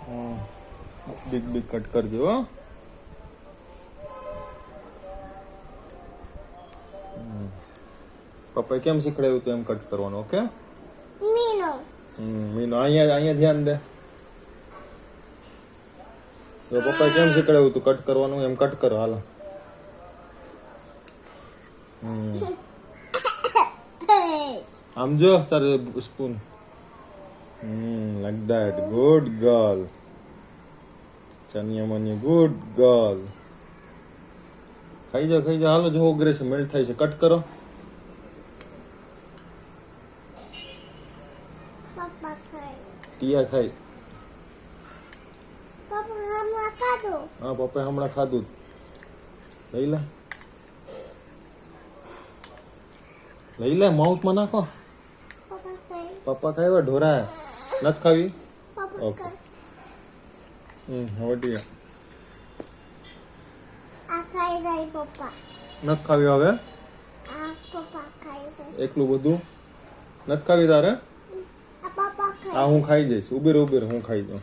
big big cut करजो हो पप्पा केम शीखवाड्યું હતું એમ કટ કરવાનું ઓકે मीनो અહીંયા ધ્યાન દે તો પપ્પા કેમ शीखवाड्યું હતું કટ કરવાનું એમ કટ કરો હાલો આમ જો તારે spoon like that good girl chaniya money good girl ખાઈ જા હાલો જો ઓગરે છે મેલ્ટ થાય છે કટ કરો પપ્પા ખાય ટીયા ખાઈ પપ્પા હમણાં ખાધું હા પપ્પા હમણાં ખાધું લઈ લે માઉથમાં નાખો પપ્પા ખાય પપ્પા ખાવા ઢોરા નથી ખાવી પપ્પા ઓકે ખાય હવે ટીયા આ ખાઈ જાય પપ્પા નથી ખાવી હવે આ પપ્પા ખાઈ જાય એકલું બધું નથી ખાવી તારે આ પપ્પા ખાય આ હું ખાઈ જઈશ ઉભી રહે હું ખાઈ જાઉં